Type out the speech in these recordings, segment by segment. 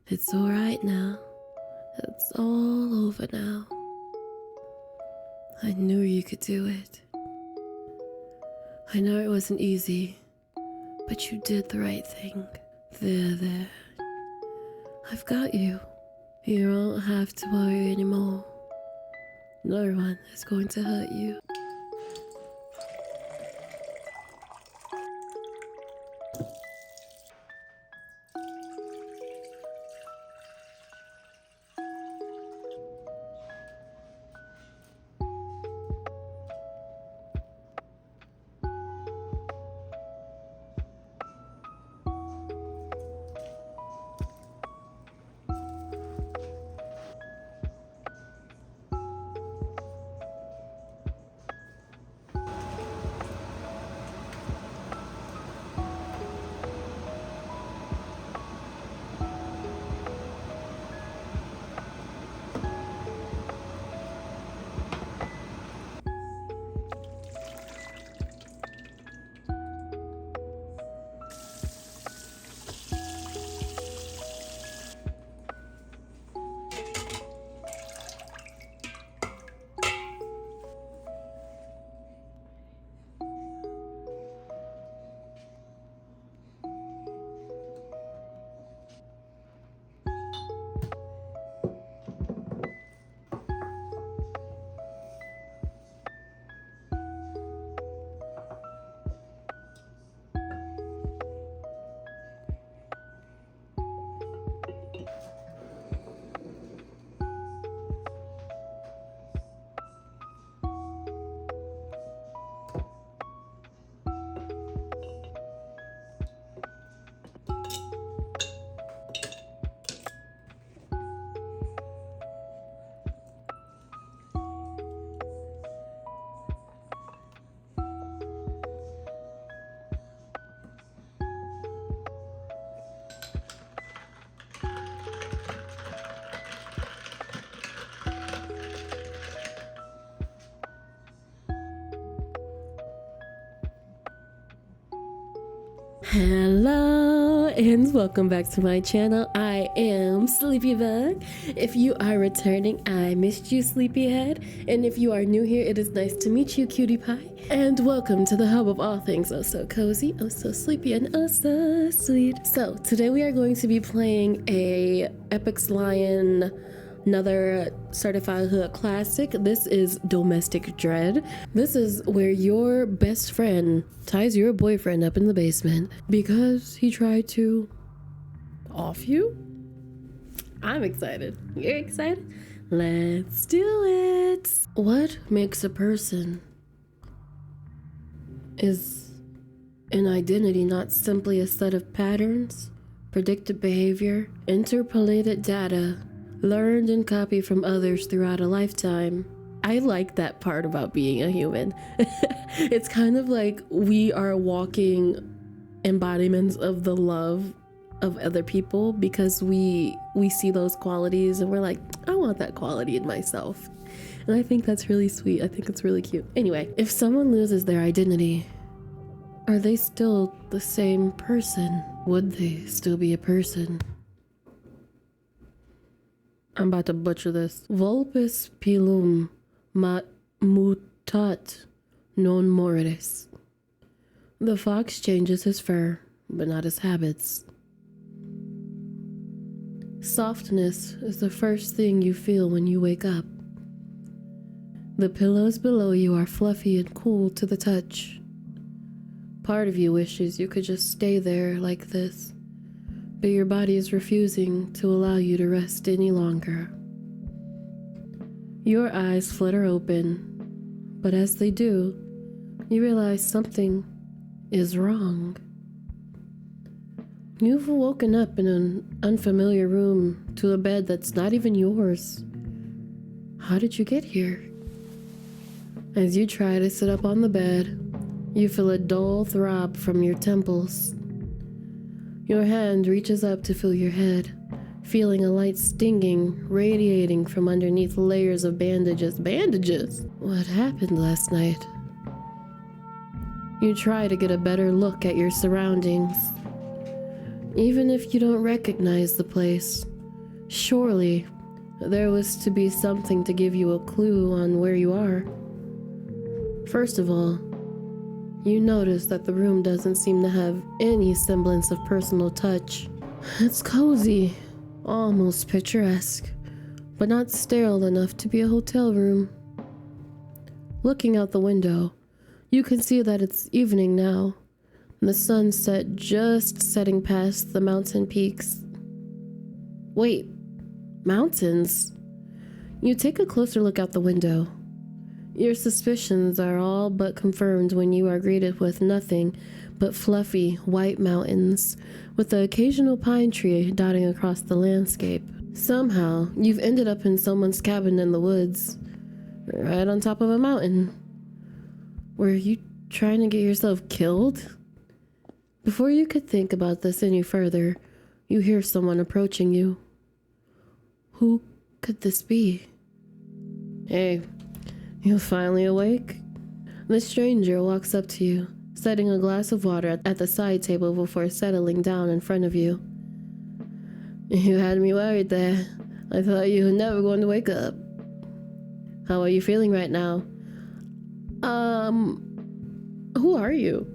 It's alright now. It's all over now. I knew you could do it. I know it wasn't easy, but you did the right thing. There. I've got you. You don't have to worry anymore. No one is going to hurt you. Hello and welcome back to my channel. I am Sleepybug. If you are returning, I missed you, Sleepyhead. And if you are new here, it is nice to meet you, Cutie Pie. And welcome to the hub of all things oh so cozy, oh so sleepy, and oh so sweet. So today we are going to be playing a Epic's Lion, another certified hood classic. This is Domestic Dread. This is where your best friend ties your boyfriend up in the basement because he tried to off you. I'm excited. You're excited? Let's do it. What makes a person? Is an identity not simply a set of patterns, predicted behavior, interpolated data, learned and copied from others throughout a lifetime? I like that part about being a human. It's kind of like we are walking embodiments of the love of other people because we see those qualities and we're like, I want that quality in myself. And I think that's really sweet. I think it's really cute. Anyway, if someone loses their identity, are they still the same person? Would they still be a person? I'm about to butcher this. Vulpes pilum mutat non moritis. The fox changes his fur, but not his habits. Softness is the first thing you feel when you wake up. The pillows below you are fluffy and cool to the touch. Part of you wishes you could just stay there like this, but your body is refusing to allow you to rest any longer. Your eyes flutter open, but as they do, you realize something is wrong. You've woken up in an unfamiliar room to a bed that's not even yours. How did you get here? As you try to sit up on the bed, you feel a dull throb from your temples. Your hand reaches up to feel your head, feeling a light stinging, radiating from underneath layers of bandages. Bandages? What happened last night? You try to get a better look at your surroundings. Even if you don't recognize the place, Surely, there was to be something to give you a clue on where you are. First of all, you notice that the room doesn't seem to have any semblance of personal touch. It's cozy, almost picturesque, but not sterile enough to be a hotel room. Looking out the window, you can see that it's evening now, and the sunset just setting past the mountain peaks. Wait, mountains? You take a closer look out the window. Your suspicions are all but confirmed when you are greeted with nothing but fluffy white mountains, with the occasional pine tree dotting across the landscape. Somehow, you've ended up in someone's cabin in the woods, right on top of a mountain. Were you trying to get yourself killed? Before you could think about this any further, you hear someone approaching you. Who could this be? Hey, you finally awake? The stranger walks up to you, setting a glass of water at the side table before settling down in front of you. You had me worried there. I thought you were never going to wake up. How are you feeling right now? Who are you?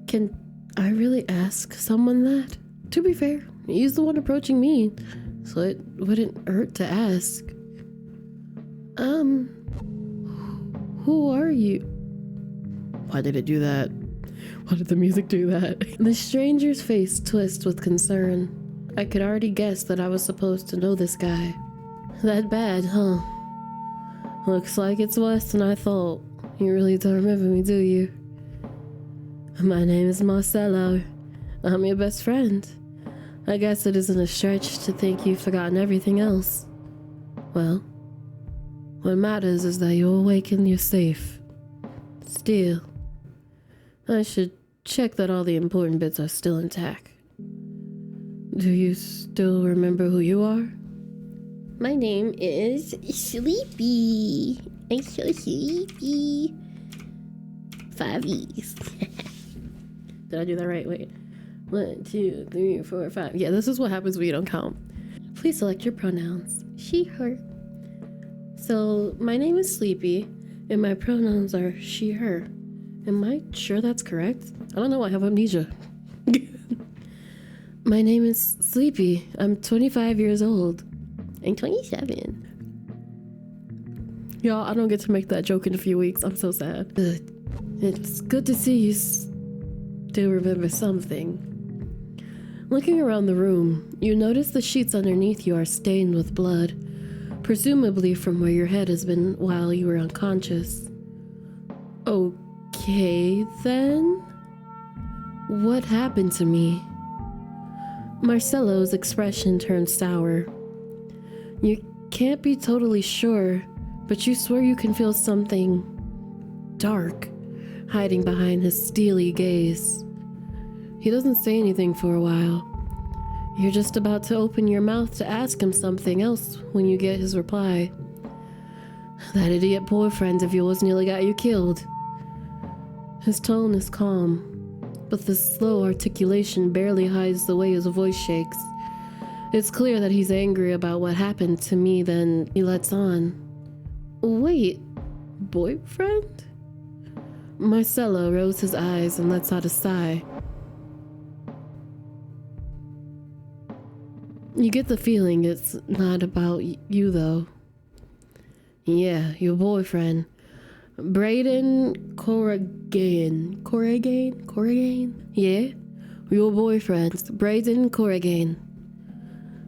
Can I really ask someone that? To be fair, he's the one approaching me, so it wouldn't hurt to ask. Who are you? Why did it do that? Why did the music do that? The stranger's face twists with concern. I could already guess that I was supposed to know this guy. That bad, huh? Looks like it's worse than I thought. You really don't remember me, do you? My name is Marcelo. I'm your best friend. I guess it isn't a stretch to think you've forgotten everything else. Well, what matters is that you're awake and you're safe. Still, I should check that all the important bits are still intact. Do you still remember who you are? My name is Sleepy. I'm so sleepy. 5 E's. Did I do that right? Wait. 1, 2, 3, 4, 5. Yeah, this is what happens when you don't count. Please select your pronouns. She, her. So, my name is Sleepy, and my pronouns are she, her. Am I sure that's correct? I don't know, I have amnesia. My name is Sleepy. I'm 25 years old. I'm 27. Y'all, I don't get to make that joke in a few weeks. I'm so sad. Good. It's good to see you still remember something. Looking around the room, you notice the sheets underneath you are stained with blood, presumably from where your head has been while you were unconscious. Okay, then? What happened to me? Marcelo's expression turned sour. You can't be totally sure, but you swear you can feel something dark hiding behind his steely gaze. He doesn't say anything for a while. You're just about to open your mouth to ask him something else when you get his reply. That idiot boyfriend of yours nearly got you killed. His tone is calm, but the slow articulation barely hides the way his voice shakes. It's clear that he's angry about what happened to me, then he lets on. Wait, boyfriend? Marcelo rolls his eyes and lets out a sigh. You get the feeling it's not about you, though. Yeah, your boyfriend. Braden Corrigan? Yeah? Your boyfriend, Braden Corrigan.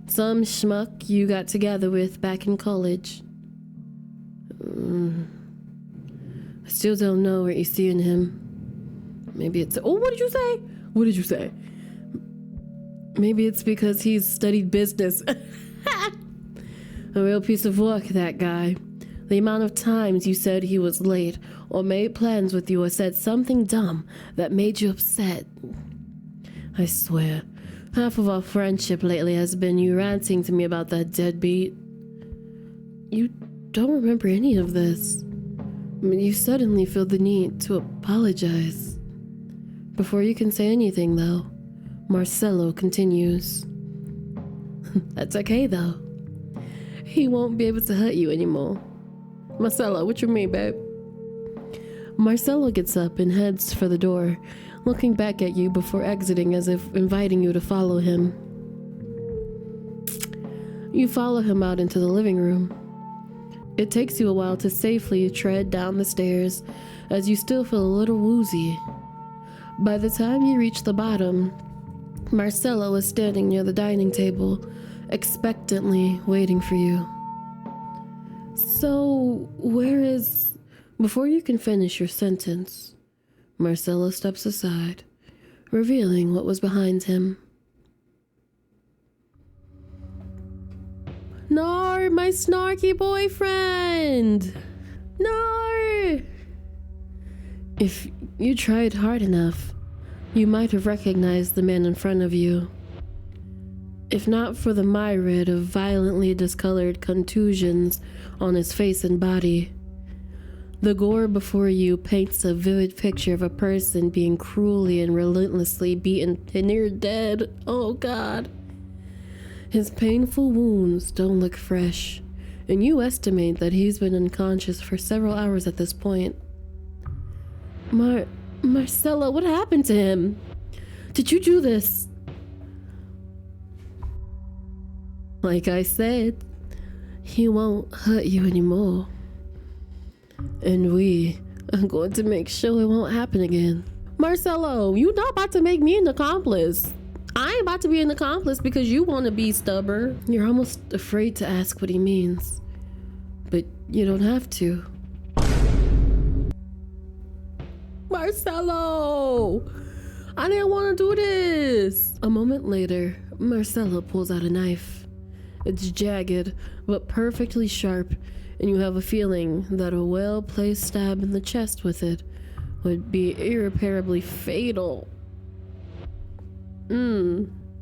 Some schmuck you got together with back in college. I still don't know what you see in him. Maybe it's... Oh, what did you say? What did you say? Maybe it's because he's studied business. A real piece of work, that guy. The amount of times you said he was late, or made plans with you, or said something dumb that made you upset. I swear, half of our friendship lately has been you ranting to me about that deadbeat. You don't remember any of this. You suddenly feel the need to apologize. Before you can say anything, though, Marcelo continues. That's okay though. He won't be able to hurt you anymore. Marcelo, what you mean, babe? Marcelo gets up and heads for the door, looking back at you before exiting as if inviting you to follow him. You follow him out into the living room. It takes you a while to safely tread down the stairs as you still feel a little woozy. By the time you reach the bottom, Marcelo is standing near the dining table, expectantly waiting for you. So, where is... Before you can finish your sentence, Marcelo steps aside, revealing what was behind him. No, my snarky boyfriend! No! If you tried hard enough, you might have recognized the man in front of you. If not for the myriad of violently discolored contusions on his face and body. The gore before you paints a vivid picture of a person being cruelly and relentlessly beaten to near dead. Oh God. His painful wounds don't look fresh, and you estimate that he's been unconscious for several hours at this point. Marcelo, what happened to him? Did you do this? Like I said, he won't hurt you anymore. And we are going to make sure it won't happen again. Marcelo, you not about to make me an accomplice. I ain't about to be an accomplice because you want to be stubborn. You're almost afraid to ask what he means, but you don't have to. Marcelo, I didn't want to do this. A moment later, Marcelo pulls out a knife. It's jagged, but perfectly sharp, and you have a feeling that a well-placed stab in the chest with it would be irreparably fatal.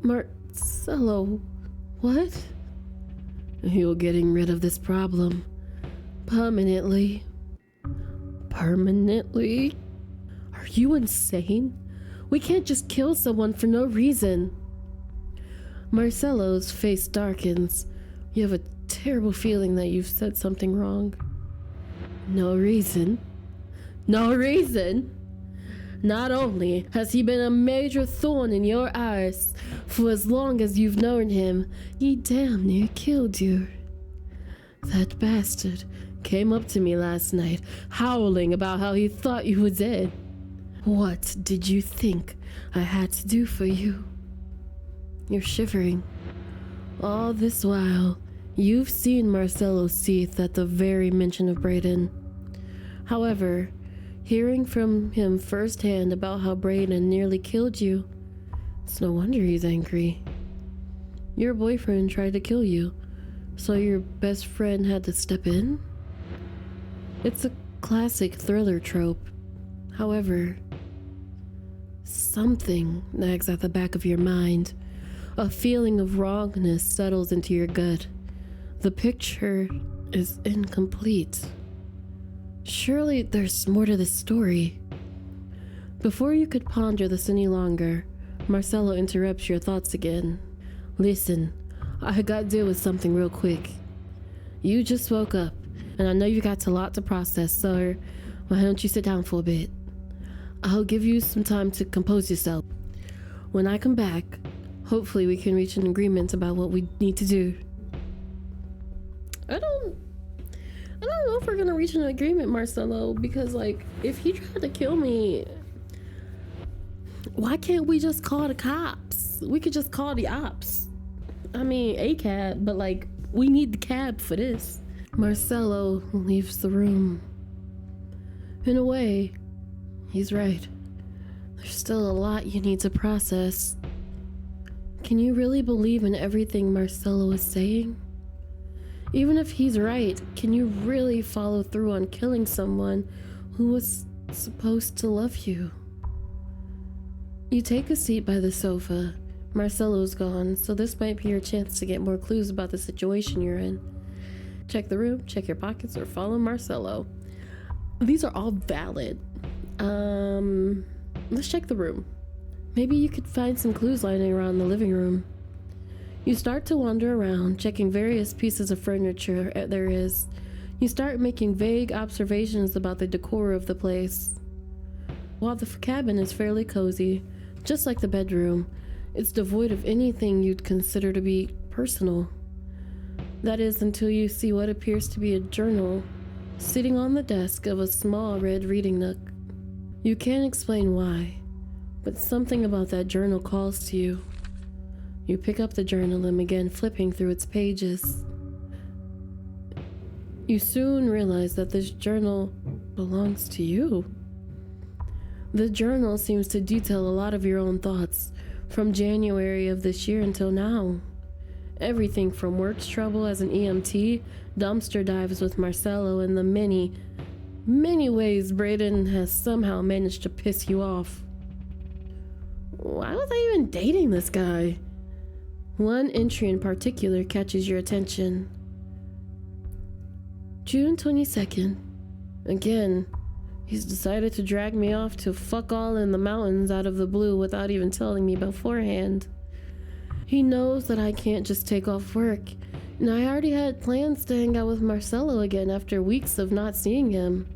Marcelo, what? You're getting rid of this problem. Permanently. Permanently? Are you insane? We can't just kill someone for no reason. Marcelo's face darkens. You have a terrible feeling that you've said something wrong. No reason. No reason? Not only has he been a major thorn in your eyes for as long as you've known him, he damn near killed you. That bastard came up to me last night, howling about how he thought you were dead. What did you think I had to do for you? You're shivering. All this while, you've seen Marcelo's teeth at the very mention of Brayden. However, hearing from him firsthand about how Brayden nearly killed you, it's no wonder he's angry. Your boyfriend tried to kill you, so your best friend had to step in? It's a classic thriller trope. However, something nags at the back of your mind. A feeling of wrongness settles into your gut. The picture is incomplete. Surely there's more to this story. Before you could ponder this any longer, Marcelo interrupts your thoughts again. Listen, I gotta deal with something real quick. You just woke up, and I know you got a lot to process, so why don't you sit down for a bit? I'll give you some time to compose yourself. When I come back, hopefully we can reach an agreement about what we need to do. I don't know if we're gonna reach an agreement, Marcelo, because like, if he tried to kill me, why can't we just call the cops? We could just call the ops. I mean, a cab, but like, we need the cab for this. Marcelo leaves the room. In a way, he's right. There's still a lot you need to process. Can you really believe in everything Marcelo is saying? Even if he's right, can you really follow through on killing someone who was supposed to love you? You take a seat by the sofa. Marcelo's gone, so this might be your chance to get more clues about the situation you're in. Check the room, check your pockets, or follow Marcelo. These are all valid. Let's check the room. Maybe you could find some clues lying around the living room. You start to wander around, checking various pieces of furniture there is. You start making vague observations about the decor of the place. While the cabin is fairly cozy, just like the bedroom, it's devoid of anything you'd consider to be personal. That is until you see what appears to be a journal sitting on the desk of a small red reading nook. You can't explain why, but something about that journal calls to you. You pick up the journal and begin flipping through its pages. You soon realize that this journal belongs to you. The journal seems to detail a lot of your own thoughts from January of this year until now. Everything from work's trouble as an EMT, dumpster dives with Marcelo, and the many, many ways Brayden has somehow managed to piss you off. Why was I even dating this guy? One entry in particular catches your attention. June 22nd. Again, he's decided to drag me off to fuck all in the mountains out of the blue without even telling me beforehand. He knows that I can't just take off work, and I already had plans to hang out with Marcelo again after weeks of not seeing him.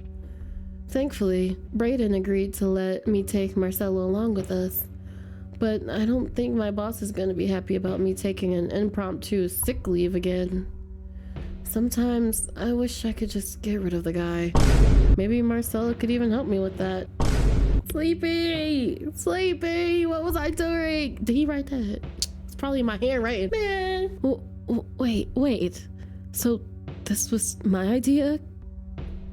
Thankfully, Brayden agreed to let me take Marcelo along with us, but I don't think my boss is going to be happy about me taking an impromptu sick leave again. Sometimes I wish I could just get rid of the guy. Maybe Marcelo could even help me with that. Sleepy, what was I doing? Did he write that? It's probably my handwriting. Man. Wait. So this was my idea?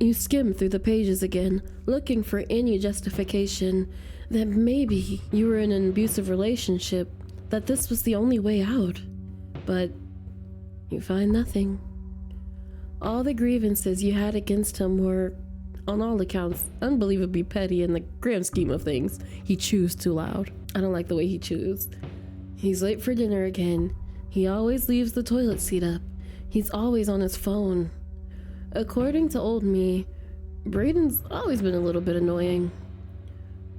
You skim through the pages again, looking for any justification that maybe you were in an abusive relationship, that this was the only way out. But you find nothing. All the grievances you had against him were, on all accounts, unbelievably petty in the grand scheme of things. He chews too loud. I don't like the way he chews. He's late for dinner again. He always leaves the toilet seat up. He's always on his phone. According to old me, Brayden's always been a little bit annoying.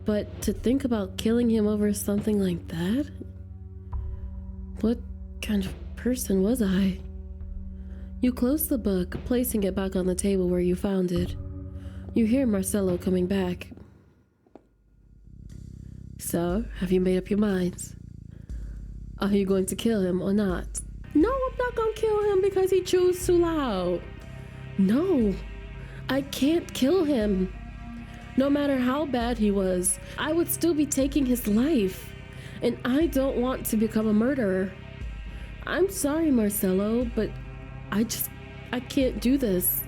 But to think about killing him over something like that? What kind of person was I? You close the book, placing it back on the table where you found it. You hear Marcelo coming back. So, have you made up your minds? Are you going to kill him or not? No, I'm not going to kill him because he chews too loud. No, I can't kill him. No matter how bad he was, I would still be taking his life. And I don't want to become a murderer. I'm sorry, Marcelo, but I can't do this.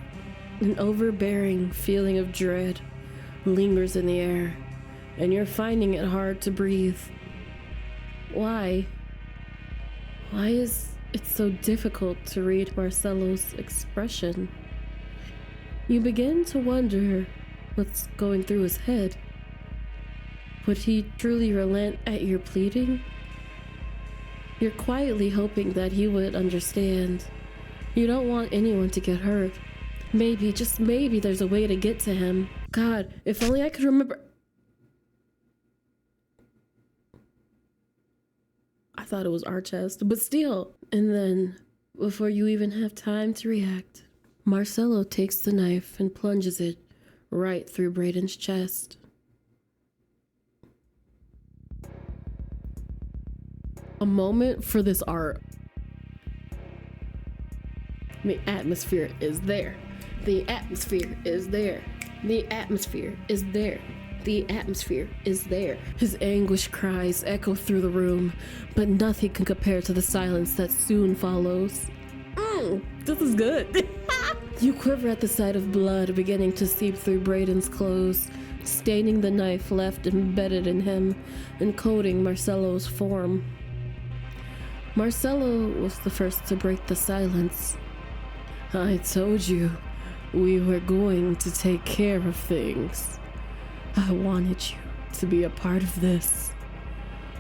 An overbearing feeling of dread lingers in the air, and you're finding it hard to breathe. Why? Why is it so difficult to read Marcelo's expression? You begin to wonder what's going through his head. Would he truly relent at your pleading? You're quietly hoping that he would understand. You don't want anyone to get hurt. Maybe, just maybe, there's a way to get to him. God, if only I could remember. I thought it was our chest, but still. And then, before you even have time to react, Marcelo takes the knife and plunges it right through Brayden's chest. A moment for this art. The atmosphere is there. The atmosphere is there. The atmosphere is there. The atmosphere is there. His anguish cries echo through the room, but nothing can compare to the silence that soon follows. This is good. You quiver at the sight of blood beginning to seep through Brayden's clothes, staining the knife left embedded in him and coating Marcelo's form. Marcelo was the first to break the silence. I told you we were going to take care of things. I wanted you to be a part of this.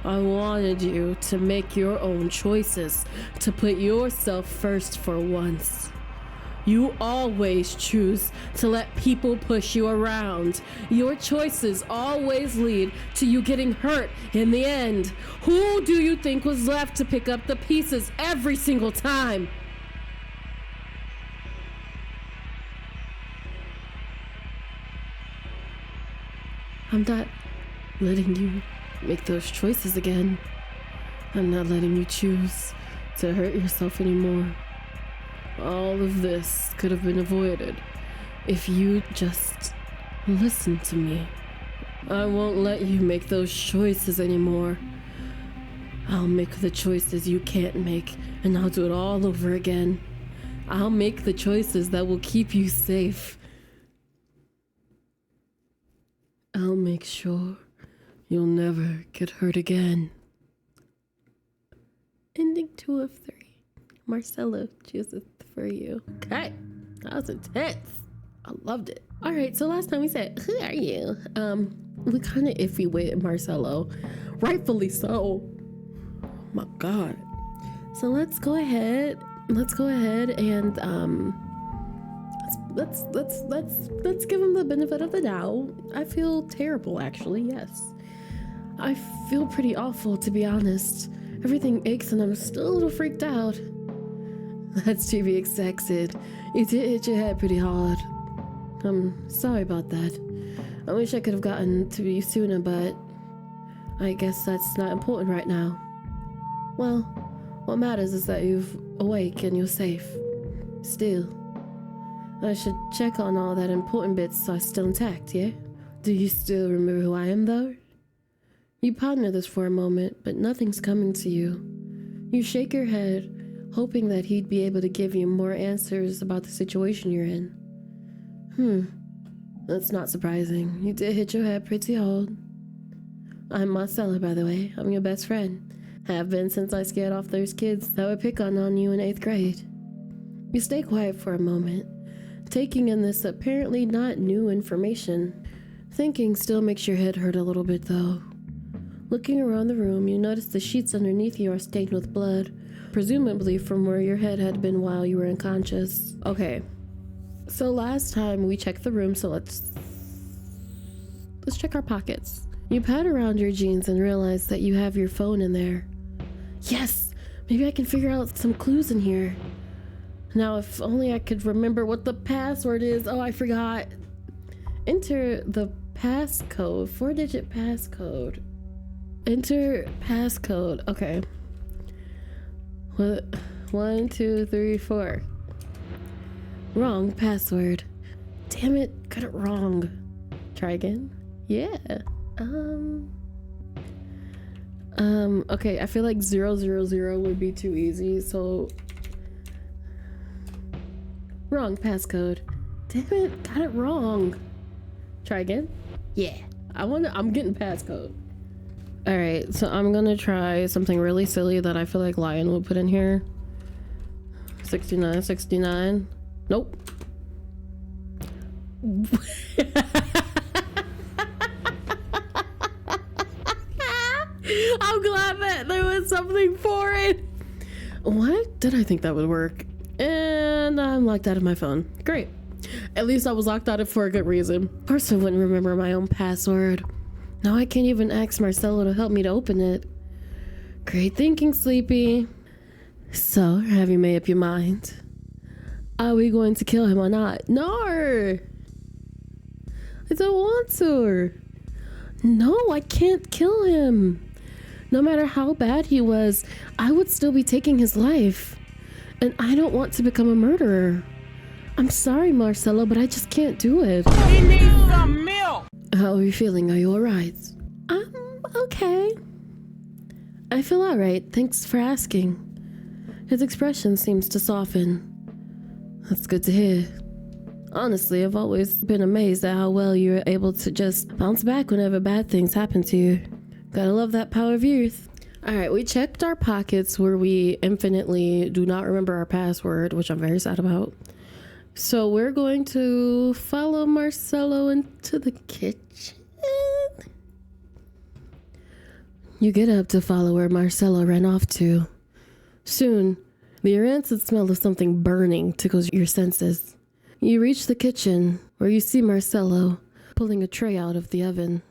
I wanted you to make your own choices, to put yourself first for once. You always choose to let people push you around. Your choices always lead to you getting hurt in the end. Who do you think was left to pick up the pieces every single time? I'm not letting you make those choices again. I'm not letting you choose to hurt yourself anymore. All of this could have been avoided if you just listen to me. I won't let you make those choices anymore. I'll make the choices you can't make, and I'll do it all over again. I'll make the choices that will keep you safe. I'll make sure you'll never get hurt again. Ending 2 of 3. Marcelo chooses for you. Okay, that was intense. I loved it. All right, so last time we said, who are you? We kind of iffy with Marcelo. Rightfully so. Oh my God. So let's go ahead and let's give him the benefit of the doubt. I feel terrible, actually. Yes, I feel pretty awful, to be honest. Everything aches and I'm still a little freaked out. That's to be expected. You did hit your head pretty hard. I'm sorry about that. I wish I could have gotten to you sooner, but I guess that's not important right now. Well, what matters is that you're awake and you're safe. Still, I should check on all that important bits are still intact, yeah? Do you still remember who I am, though? You ponder this for a moment, but nothing's coming to you. You shake your head, hoping that he'd be able to give you more answers about the situation you're in. That's not surprising. You did hit your head pretty hard. I'm Marcella, by the way. I'm your best friend. Have been since I scared off those kids that would pick on you in 8th grade. You stay quiet for a moment, taking in this apparently not new information. Thinking still makes your head hurt a little bit, though. Looking around the room, you notice the sheets underneath you are stained with blood, presumably from where your head had been while you were unconscious. Okay, so last time we checked the room, so let's check our pockets. You pat around your jeans and realize that you have your phone in there. Yes, maybe I can figure out some clues in here. Now, if only I could remember what the password is. Oh, I forgot. Enter the passcode, 4-digit passcode. Enter passcode. Okay. What? 1, 2, 3, 4. Wrong password. Damn it, got it wrong. Try again. Yeah. Okay, I feel like 000 would be too easy, so wrong passcode. Damn it, got it wrong. Try again. Yeah. I'm getting passcode. All right, so I'm gonna try something really silly that I feel like Lion will put in here. 69. Nope. I'm glad that there was something for it. Why did I think that would work? And I'm locked out of my phone. Great. At least I was locked out of it for a good reason. Of course I wouldn't remember my own password. Now I can't even ask Marcelo to help me to open it. Great thinking, Sleepy. So, have you made up your mind? Are we going to kill him or not? No! I don't want to. No, I can't kill him. No matter how bad he was, I would still be taking his life. And I don't want to become a murderer. I'm sorry, Marcelo, but I just can't do it. He needs some milk! How are you feeling? Are you alright? I'm okay. I feel alright, thanks for asking. His expression seems to soften. That's good to hear. Honestly, I've always been amazed at how well you're able to just bounce back whenever bad things happen to you. Gotta love that power of youth. Alright, we checked our pockets where we infinitely do not remember our password, which I'm very sad about. So we're going to follow Marcelo into the kitchen. You get up to follow where Marcelo ran off to. Soon, The rancid smell of something burning tickles your senses. You reach the kitchen, where you see Marcello pulling a tray out of the oven.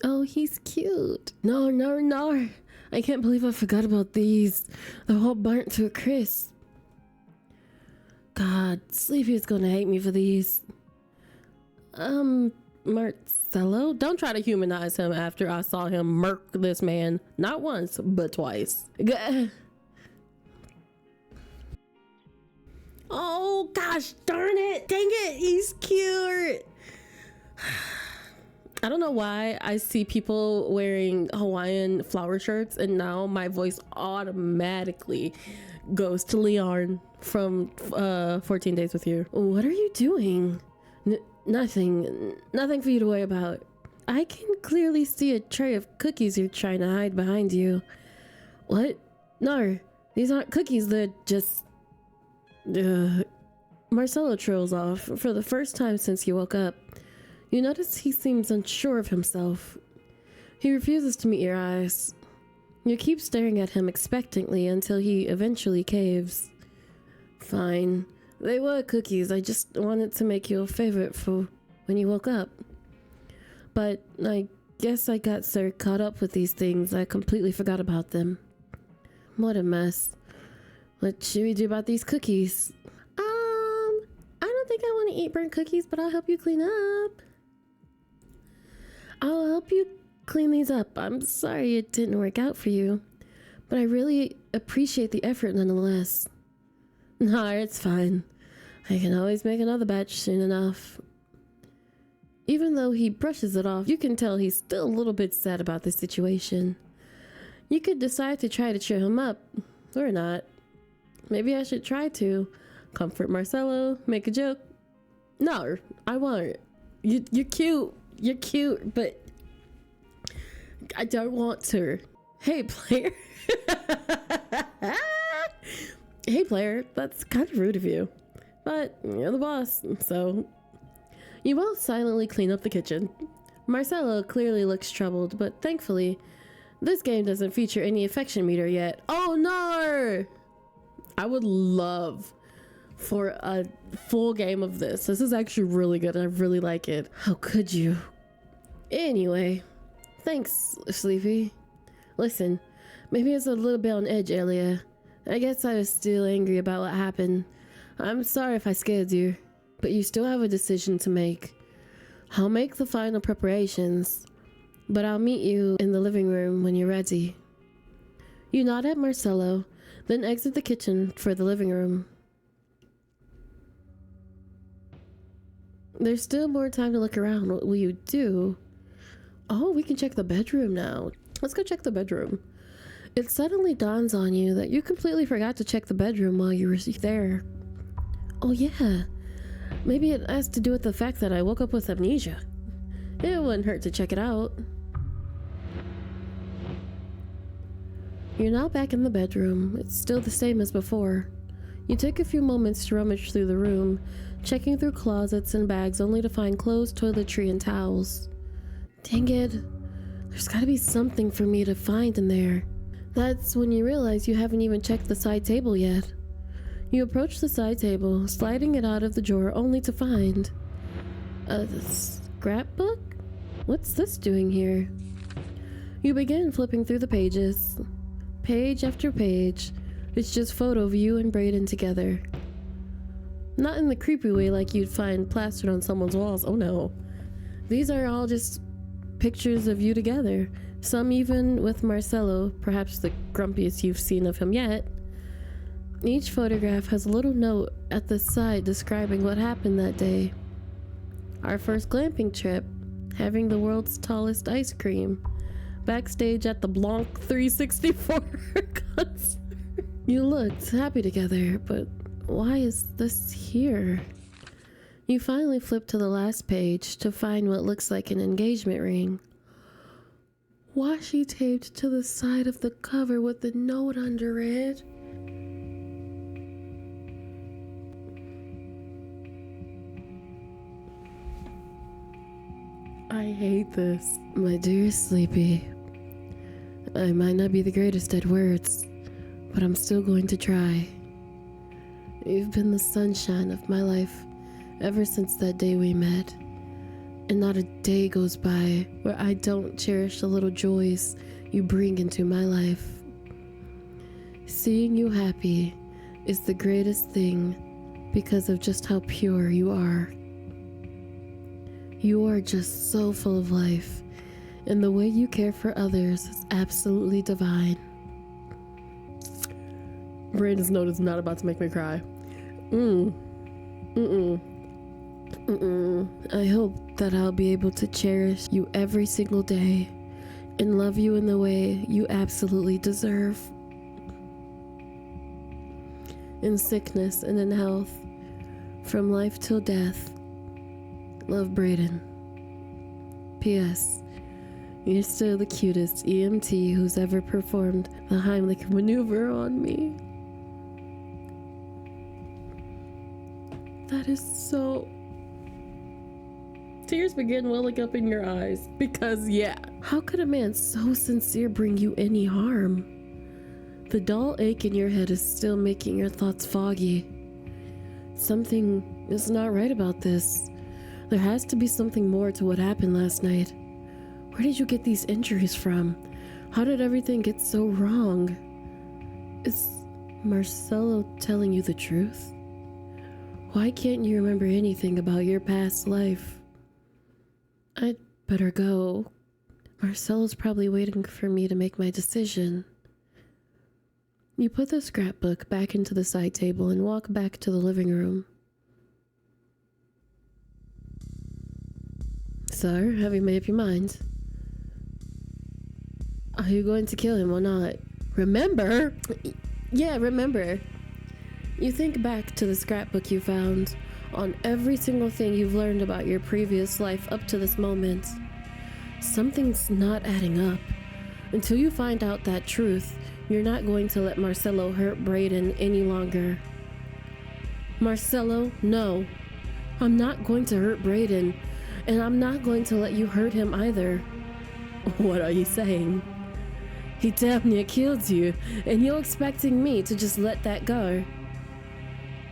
Oh, he's cute. No. I can't believe I forgot about these. They're all burnt to a crisp. God, Sleepy is gonna hate me for these. Marcello? Don't try to humanize him after I saw him murk this man. Not once, but twice. Oh, gosh darn it. Dang it, he's cute. I don't know why I see people wearing Hawaiian flower shirts and now my voice automatically goes to Leon from 14 Days with You. What are you doing? Nothing for you to worry about. I can clearly see a tray of cookies you're trying to hide behind you. What? No, these aren't cookies, they're just... Marcello trails off for the first time since he woke up. You notice he seems unsure of himself. He refuses to meet your eyes. You keep staring at him expectantly until he eventually caves. Fine. They were cookies. I just wanted to make you a favorite for when you woke up. But I guess I got so caught up with these things I completely forgot about them. What a mess. What should we do about these cookies? I don't think I want to eat burnt cookies, but I'll help you clean up. I'll help you clean these up. I'm sorry it didn't work out for you, but I really appreciate the effort nonetheless. No, it's fine. I can always make another batch soon enough. Even though he brushes it off, you can tell he's still a little bit sad about the situation. You could decide to try to cheer him up, or not. Maybe I should try to comfort Marcello, make a joke. No, I won't. You're cute. You're cute, but I don't want to. Hey, player. Hey, player. That's kind of rude of you. But you're the boss, so... You both silently clean up the kitchen. Marcello clearly looks troubled, but thankfully, this game doesn't feature any affection meter yet. Oh no! I would love for a full game of this. This is actually really good. I really like it. How could you? Anyway, thanks, Sleepy. Listen, maybe I was a little bit on edge earlier. I guess I was still angry about what happened. I'm sorry if I scared you, but you still have a decision to make. I'll make the final preparations, but I'll meet you in the living room when you're ready. You nod at Marcello, then exit the kitchen for the living room. There's still more time to look around. What will you do? Oh, we can check the bedroom now. Let's go check the bedroom. It suddenly dawns on you that you completely forgot to check the bedroom while you were there. Oh yeah, maybe it has to do with the fact that I woke up with amnesia. It wouldn't hurt to check it out. You're now back in the bedroom. It's still the same as before. You take a few moments to rummage through the room, checking through closets and bags only to find clothes, toiletry, and towels. Dang it. There's gotta be something for me to find in there. That's when you realize you haven't even checked the side table yet. You approach the side table, sliding it out of the drawer only to find a scrapbook? What's this doing here? You begin flipping through the pages. Page after page, it's just photo of you and Brayden together. Not in the creepy way like you'd find plastered on someone's walls, oh no. These are all just pictures of you together, some even with Marcello, perhaps the grumpiest you've seen of him yet. Each photograph has a little note at the side describing what happened that day. Our first glamping trip, having the world's tallest ice cream, backstage at the Blanc 364 concert. You looked happy together, but why is this here? You finally flip to the last page to find what looks like an engagement ring. Washi taped to the side of the cover with the note under it. I hate this. My dear Sleepy, I might not be the greatest at words, but I'm still going to try. You've been the sunshine of my life ever since that day we met, and not a day goes by where I don't cherish the little joys you bring into my life. Seeing you happy is the greatest thing because of just how pure you are. You are just so full of life, and the way you care for others is absolutely divine. Brandon's note is not about to make me cry. I hope that I'll be able to cherish you every single day and love you in the way you absolutely deserve. In sickness and in health, from life till death. Love, Brayden. P.S. You're still the cutest EMT who's ever performed the Heimlich maneuver on me. That is so... Tears begin welling up in your eyes because, yeah, how could a man so sincere bring you any harm? The dull ache in your head is still making your thoughts foggy. Something is not right about this. There has to be something more to what happened last night. Where did you get these injuries from? How did everything get so wrong? Is Marcelo telling you the truth? Why can't you remember anything about your past life? I'd better go. Marcelo's probably waiting for me to make my decision. You put the scrapbook back into the side table and walk back to the living room. Sir, have you made up your mind? Are you going to kill him or not? Remember? Yeah, remember. You think back to the scrapbook you found on every single thing you've learned about your previous life up to this moment. Something's not adding up. Until you find out that truth, you're not going to let Marcelo hurt Brayden any longer. Marcelo, no. I'm not going to hurt Brayden, and I'm not going to let you hurt him either. What are you saying? He damn near killed you, and you're expecting me to just let that go.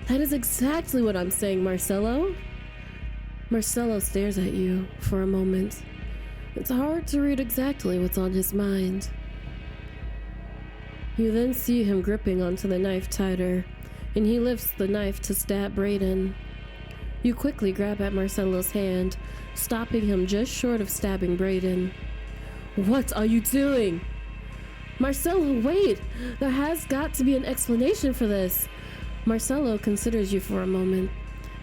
That is exactly what I'm saying, Marcelo. Marcelo stares at you for a moment. It's hard to read exactly what's on his mind. You then see him gripping onto the knife tighter, and he lifts the knife to stab Brayden. You quickly grab at Marcelo's hand, stopping him just short of stabbing Brayden. What are you doing? Marcelo, wait! There has got to be an explanation for this. Marcelo considers you for a moment.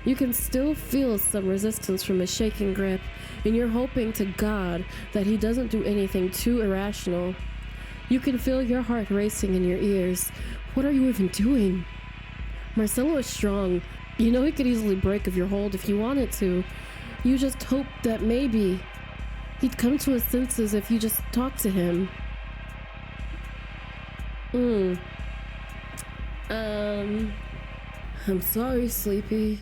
You can still feel some resistance from his shaking grip, and you're hoping to God that he doesn't do anything too irrational. You can feel your heart racing in your ears. What are you even doing? Marcelo is strong. You know he could easily break of your hold if you wanted to. You just hope that maybe he'd come to his senses if you just talked to him. I'm sorry, Sleepy.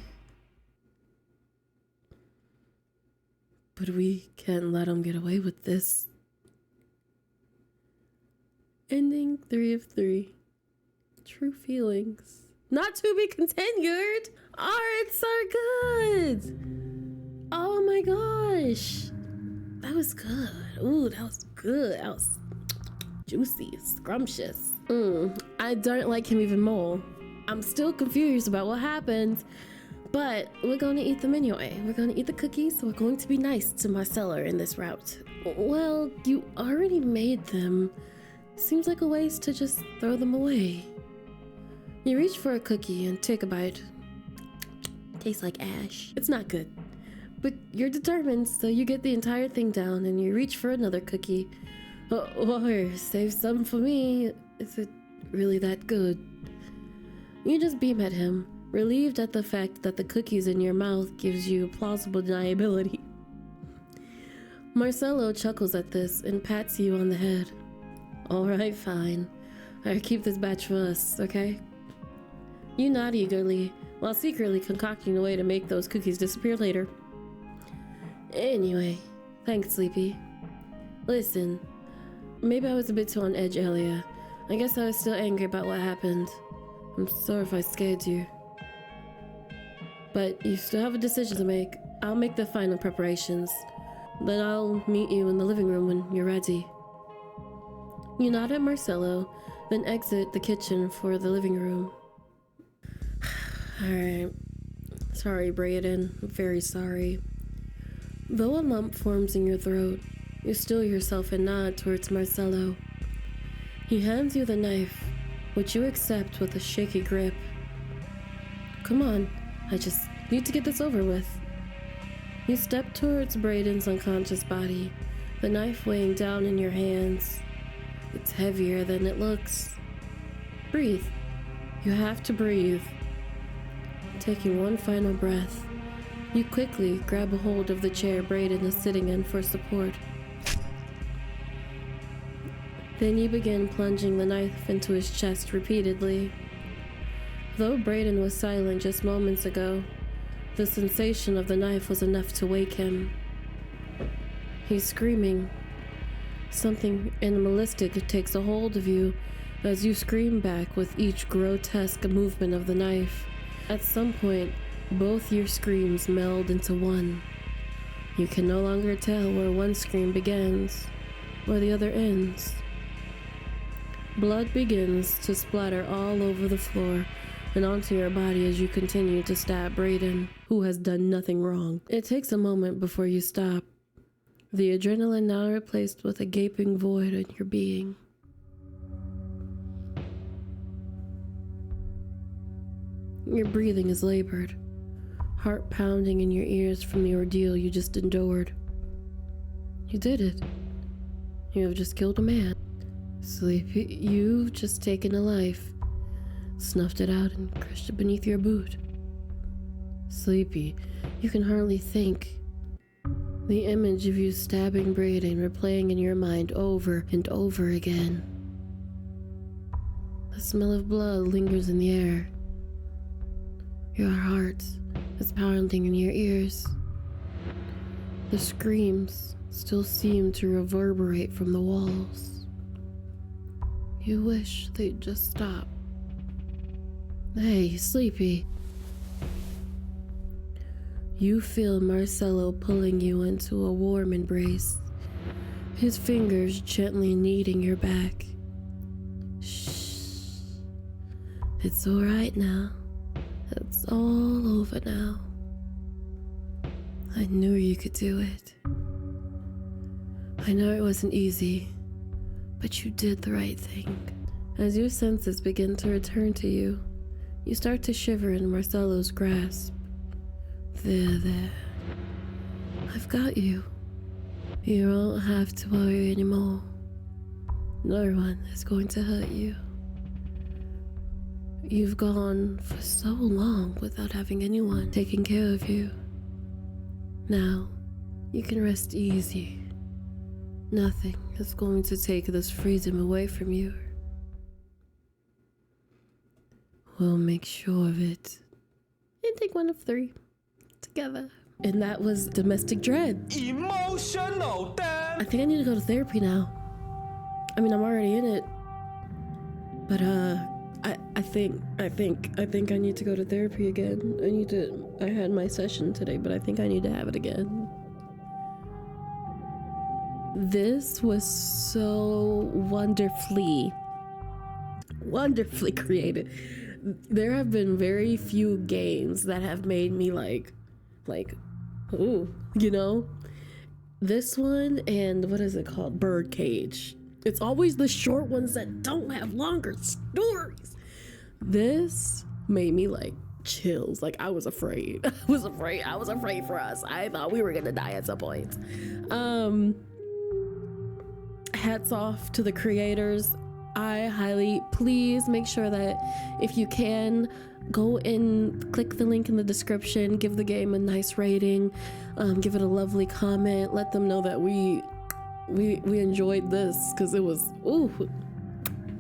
But we can't let him get away with this. Ending 3 of 3. True feelings. Not to be continued. Arts are good. Oh my gosh. That was good. Ooh, that was good. That was juicy, scrumptious. I don't like him even more. I'm still confused about what happened, but we're going to eat them anyway. We're going to eat the cookies, so we're going to be nice to Marcelo in this route. Well, you already made them. Seems like a waste to just throw them away. You reach for a cookie and take a bite. Tastes like ash. It's not good. But you're determined, so you get the entire thing down and you reach for another cookie. Or save some for me. Is it really that good? You just beam at him, relieved at the fact that the cookies in your mouth gives you plausible deniability. Marcelo chuckles at this and pats you on the head. Alright, fine. I'll keep this batch for us, okay? You nod eagerly, while secretly concocting a way to make those cookies disappear later. Anyway, thanks, Sleepy. Listen, maybe I was a bit too on edge earlier. I guess I was still angry about what happened. I'm sorry if I scared you. But you still have a decision to make. I'll make the final preparations. Then I'll meet you in the living room when you're ready. You nod at Marcelo, then exit the kitchen for the living room. Alright. Sorry, Brayden. I'm very sorry. Though a lump forms in your throat, you still yourself and nod towards Marcelo. He hands you the knife, which you accept with a shaky grip. Come on, I just need to get this over with. You step towards Brayden's unconscious body, the knife weighing down in your hands. It's heavier than it looks. Breathe. You have to breathe. Taking one final breath, you quickly grab a hold of the chair Brayden is sitting in for support. Then you begin plunging the knife into his chest repeatedly. Though Brayden was silent just moments ago, the sensation of the knife was enough to wake him. He's screaming. Something animalistic takes a hold of you as you scream back with each grotesque movement of the knife. At some point, both your screams meld into one. You can no longer tell where one scream begins or the other ends. Blood begins to splatter all over the floor and onto your body as you continue to stab Brayden, who has done nothing wrong. It takes a moment before you stop, the adrenaline now replaced with a gaping void in your being. Your breathing is labored, heart pounding in your ears from the ordeal you just endured. You did it. You have just killed a man. Sleepy, you've just taken a life, snuffed it out and crushed it beneath your boot. Sleepy, you can hardly think. The image of you stabbing Brayden replaying in your mind over and over again. The smell of blood lingers in the air. Your heart is pounding in your ears. The screams still seem to reverberate from the walls. You wish they'd just stop. Hey, Sleepy. You feel Marcelo pulling you into a warm embrace, his fingers gently kneading your back. Shh. It's all right now. It's all over now. I knew you could do it. I know it wasn't easy, but you did the right thing. As your senses begin to return to you, you start to shiver in Marcelo's grasp. There. I've got you. You don't have to worry anymore. No one is going to hurt you. You've gone for so long without having anyone taking care of you. Now, you can rest easy. Nothing is going to take this freedom away from you. We'll make sure of it. And take one of three. Together. And that was Domestic Dread. Emotional damn. I think I need to go to therapy now. I mean, I'm already in it. But I think I need to go to therapy again. I had my session today, but I think I need to have it again. This was so wonderfully created. There have been very few games that have made me like, ooh, you know? This one and what is it called? Birdcage. It's always the short ones that don't have longer stories. This made me like chills. Like I was afraid. I was afraid for us. I thought we were gonna die at some point. Hats off to the creators. Please make sure that if you can, go and click the link in the description, give the game a nice rating, give it a lovely comment, let them know that we enjoyed this, because it was, ooh,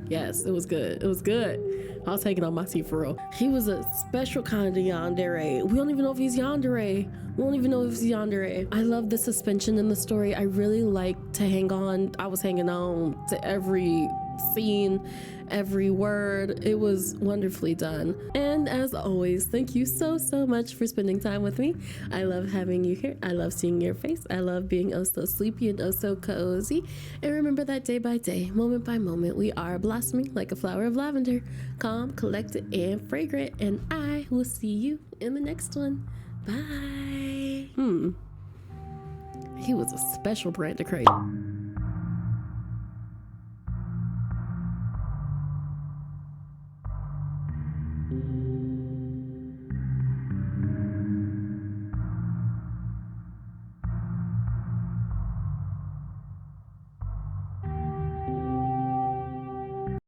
Yes, it was good. It was good. I was taking on my seat for real. He was a special kind of yandere. We don't even know if he's yandere. We don't even know if he's yandere. I love the suspension in the story. I really like to hang on. I was hanging on to every scene, every word. It was wonderfully done. And as always, thank you so much for spending time with me. I love having you here. I love seeing your face. I love being oh so sleepy and oh so cozy. And remember that day by day, moment by moment, we are blossoming like a flower of lavender, calm, collected, and fragrant. And I will see you in the next one. Bye. He was a special brand of crazy.